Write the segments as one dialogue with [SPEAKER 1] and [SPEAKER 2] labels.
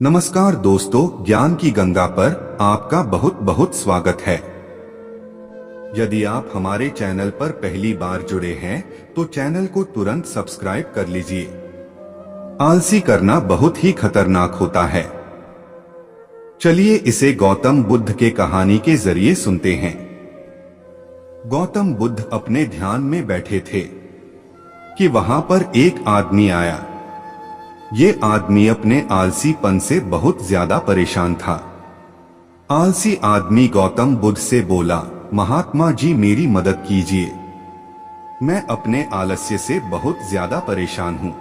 [SPEAKER 1] नमस्कार दोस्तों, ज्ञान की गंगा पर आपका बहुत बहुत स्वागत है। यदि आप हमारे चैनल पर पहली बार जुड़े हैं तो चैनल को तुरंत सब्सक्राइब कर लीजिए। आलसी करना बहुत ही खतरनाक होता है। चलिए इसे गौतम बुद्ध के कहानी के जरिए सुनते हैं। गौतम बुद्ध अपने ध्यान में बैठे थे कि वहां पर एक आदमी आया। ये आदमी अपने आलसीपन से बहुत ज्यादा परेशान था। आलसी आदमी गौतम बुद्ध से बोला, महात्मा जी मेरी मदद कीजिए, मैं अपने आलस्य से बहुत ज्यादा परेशान हूँ।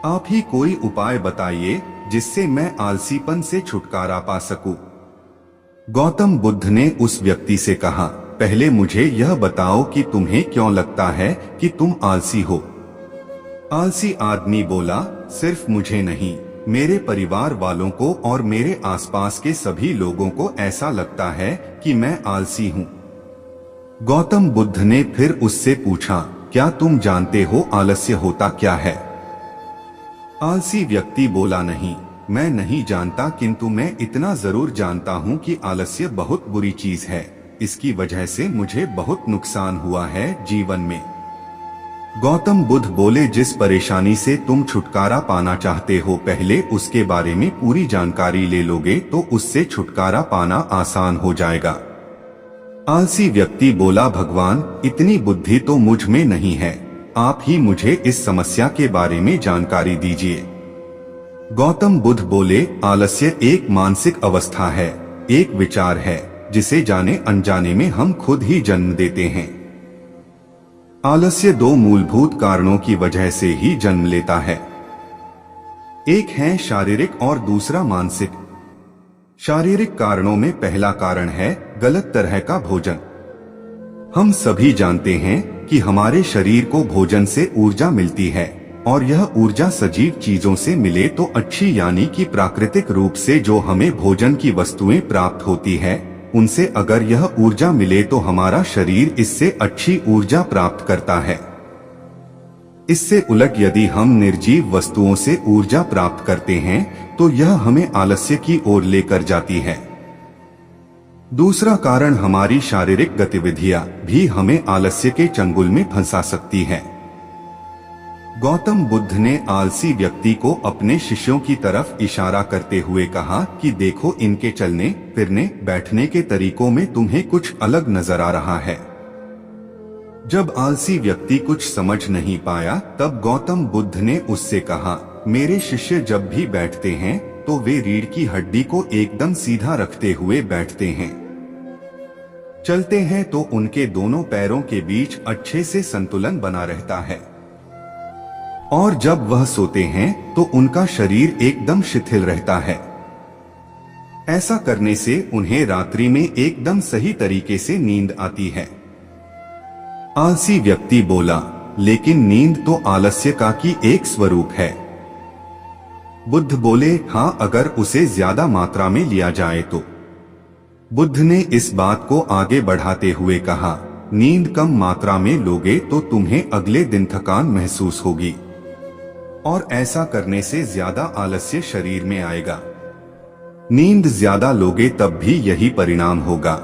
[SPEAKER 1] आप ही कोई उपाय बताइए जिससे मैं आलसीपन से छुटकारा पा सकूं। गौतम बुद्ध ने उस व्यक्ति से कहा, पहले मुझे यह बताओ कि तुम्हें क्यों लगता है कि तुम आलसी हो। आलसी आदमी बोला, सिर्फ मुझे नहीं, मेरे परिवार वालों को और मेरे आसपास के सभी लोगों को ऐसा लगता है कि मैं आलसी हूँ। गौतम बुद्ध ने फिर उससे पूछा, क्या तुम जानते हो आलस्य होता क्या है? आलसी व्यक्ति बोला, नहीं, मैं नहीं जानता, किंतु मैं इतना जरूर जानता हूँ कि आलस्य बहुत बुरी चीज है। इसकी वजह से मुझे बहुत नुकसान हुआ है जीवन में। गौतम बुद्ध बोले, जिस परेशानी से तुम छुटकारा पाना चाहते हो, पहले उसके बारे में पूरी जानकारी ले लोगे तो उससे छुटकारा पाना आसान हो जाएगा। आलसी व्यक्ति बोला, भगवान इतनी बुद्धि तो मुझ में नहीं है, आप ही मुझे इस समस्या के बारे में जानकारी दीजिए। गौतम बुद्ध बोले, आलस्य एक मानसिक अवस्था है, एक विचार है जिसे जाने अनजाने में हम खुद ही जन्म देते हैं। आलस्य दो मूलभूत कारणों की वजह से ही जन्म लेता है। एक है शारीरिक और दूसरा मानसिक। शारीरिक कारणों में पहला कारण है गलत तरह का भोजन। हम सभी जानते हैं कि हमारे शरीर को भोजन से ऊर्जा मिलती है, और यह ऊर्जा सजीव चीजों से मिले तो अच्छी, यानी कि प्राकृतिक रूप से जो हमें भोजन की वस्तुएं प्राप्त होती है उनसे अगर यह ऊर्जा मिले तो हमारा शरीर इससे अच्छी ऊर्जा प्राप्त करता है। इससे उलट यदि हम निर्जीव वस्तुओं से ऊर्जा प्राप्त करते हैं तो यह हमें आलस्य की ओर लेकर जाती है। दूसरा कारण, हमारी शारीरिक गतिविधियां भी हमें आलस्य के चंगुल में फंसा सकती है। गौतम बुद्ध ने आलसी व्यक्ति को अपने शिष्यों की तरफ इशारा करते हुए कहा कि देखो, इनके चलने फिरने बैठने के तरीकों में तुम्हें कुछ अलग नजर आ रहा है। जब आलसी व्यक्ति कुछ समझ नहीं पाया तब गौतम बुद्ध ने उससे कहा, मेरे शिष्य जब भी बैठते हैं तो वे रीढ़ की हड्डी को एकदम सीधा रखते हुए बैठते हैं। चलते हैं तो उनके दोनों पैरों के बीच अच्छे से संतुलन बना रहता है, और जब वह सोते हैं तो उनका शरीर एकदम शिथिल रहता है। ऐसा करने से उन्हें रात्रि में एकदम सही तरीके से नींद आती है। आलसी व्यक्ति बोला, लेकिन नींद तो आलस्य का की एक स्वरूप है। बुद्ध बोले, हाँ, अगर उसे ज्यादा मात्रा में लिया जाए तो। बुद्ध ने इस बात को आगे बढ़ाते हुए कहा, नींद कम मात्रा में लोगे तो तुम्हें अगले दिन थकान महसूस होगी, और ऐसा करने से ज्यादा आलस्य शरीर में आएगा। नींद ज्यादा लोगे तब भी यही परिणाम होगा।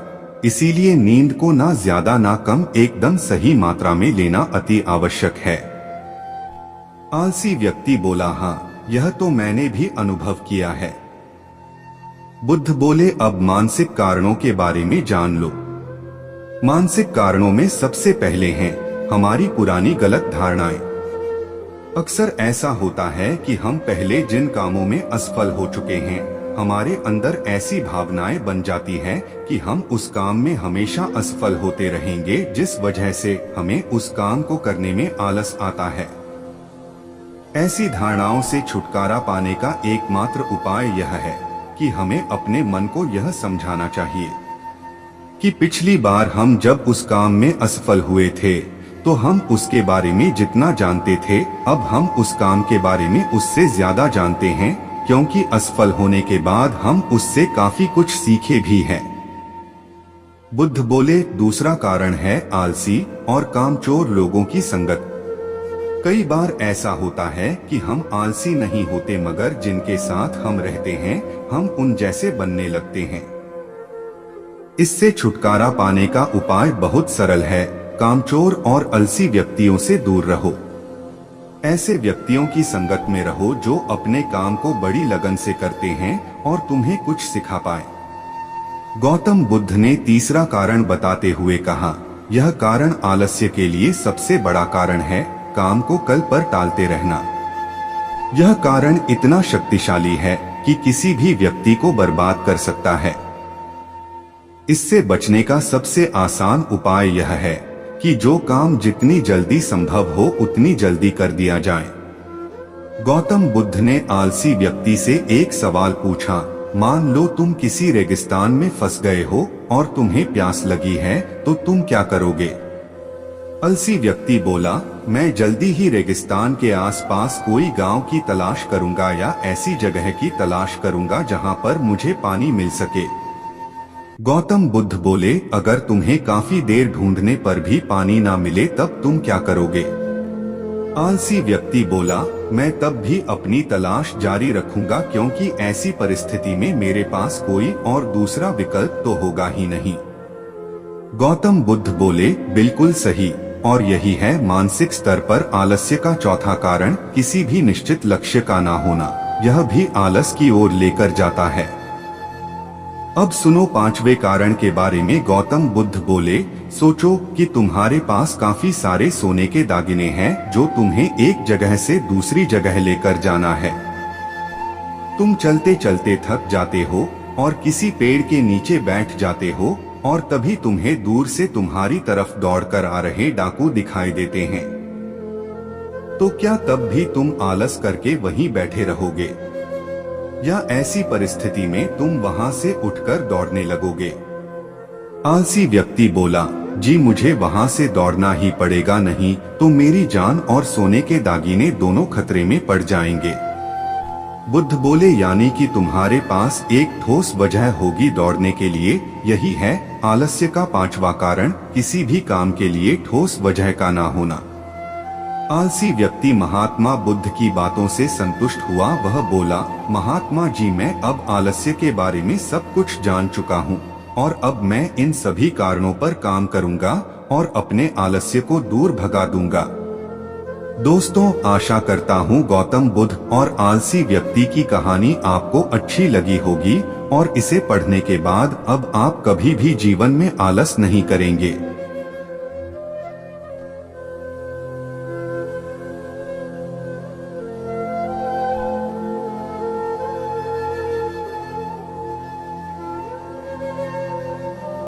[SPEAKER 1] इसीलिए नींद को ना ज्यादा ना कम, एकदम सही मात्रा में लेना अति आवश्यक है। आलसी व्यक्ति बोला, हाँ, यह तो मैंने भी अनुभव किया है। बुद्ध बोले, अब मानसिक कारणों के बारे में जान लो। मानसिक कारणों में सबसे पहले हैं हमारी पुरानी गलत धारणाएं। अक्सर ऐसा होता है कि हम पहले जिन कामों में असफल हो चुके हैं, हमारे अंदर ऐसी भावनाएं बन जाती हैं कि हम उस काम में हमेशा असफल होते रहेंगे, जिस वजह से हमें उस काम को करने में आलस आता है। ऐसी धारणाओं से छुटकारा पाने का एकमात्र उपाय यह है कि हमें अपने मन को यह समझाना चाहिए कि पिछली बार हम जब उस काम में असफल हुए थे तो हम उसके बारे में जितना जानते थे, अब हम उस काम के बारे में उससे ज्यादा जानते हैं, क्योंकि असफल होने के बाद हम उससे काफी कुछ सीखे भी हैं। बुद्ध बोले, दूसरा कारण है आलसी और कामचोर लोगों की संगत। कई बार ऐसा होता है कि हम आलसी नहीं होते, मगर जिनके साथ हम रहते हैं हम उन जैसे बनने लगते हैं। इससे छुटकारा पाने का उपाय बहुत सरल है। कामचोर और आलसी व्यक्तियों से दूर रहो। ऐसे व्यक्तियों की संगत में रहो जो अपने काम को बड़ी लगन से करते हैं और तुम्हें कुछ सिखा पाए। गौतम बुद्ध ने तीसरा कारण बताते हुए कहा, यह कारण आलस्य के लिए सबसे बड़ा कारण है, काम को कल पर टालते रहना। यह कारण इतना शक्तिशाली है कि किसी भी व्यक्ति को बर्बाद कर सकता है। इससे बचने का सबसे आसान उपाय यह है कि जो काम जितनी जल्दी संभव हो उतनी जल्दी कर दिया जाए। गौतम बुद्ध ने आलसी व्यक्ति से एक सवाल पूछा, मान लो तुम किसी रेगिस्तान में फंस गए हो और तुम्हें प्यास लगी है, तो तुम क्या करोगे? आलसी व्यक्ति बोला, मैं जल्दी ही रेगिस्तान के आसपास कोई गांव की तलाश करूंगा या ऐसी जगह की तलाश करूंगा जहां पर मुझे पानी मिल सके। गौतम बुद्ध बोले, अगर तुम्हें काफी देर ढूंढने पर भी पानी ना मिले तब तुम क्या करोगे? आलसी व्यक्ति बोला, मैं तब भी अपनी तलाश जारी रखूंगा, क्योंकि ऐसी परिस्थिति में मेरे पास कोई और दूसरा विकल्प तो होगा ही नहीं। गौतम बुद्ध बोले, बिल्कुल सही, और यही है मानसिक स्तर पर आलस्य का चौथा कारण, किसी भी निश्चित लक्ष्य का ना होना। यह भी आलस की ओर लेकर जाता है। अब सुनो पांचवे कारण के बारे में। गौतम बुद्ध बोले, सोचो कि तुम्हारे पास काफी सारे सोने के दागिने हैं जो तुम्हें एक जगह से दूसरी जगह लेकर जाना है। तुम चलते चलते थक जाते हो और किसी पेड़ के नीचे बैठ जाते हो और तभी तुम्हें दूर से तुम्हारी तरफ दौड़कर आ रहे डाकू दिखाई देते हैं। तो क्या तब भी तुम आलस करके वहीं बैठे रहोगे, या ऐसी परिस्थिति में तुम वहां से उठकर दौड़ने लगोगे? आलसी व्यक्ति बोला, जी मुझे वहां से दौड़ना ही पड़ेगा, नहीं तो मेरी जान और सोने के दागिने दोनों खतरे में पड़ जाएंगे। बुद्ध बोले, यानी कि तुम्हारे पास एक ठोस वजह होगी दौड़ने के लिए। यही है आलस्य का पांचवा कारण, किसी भी काम के लिए ठोस वजह का ना होना। आलसी व्यक्ति महात्मा बुद्ध की बातों से संतुष्ट हुआ। वह बोला, महात्मा जी, मैं अब आलस्य के बारे में सब कुछ जान चुका हूँ और अब मैं इन सभी कारणों पर काम करूँगा और अपने आलस्य को दूर भगा दूंगा। दोस्तों, आशा करता हूँ गौतम बुद्ध और आलसी व्यक्ति की कहानी आपको अच्छी लगी होगी और इसे पढ़ने के बाद अब आप कभी भी जीवन में आलस नहीं करेंगे।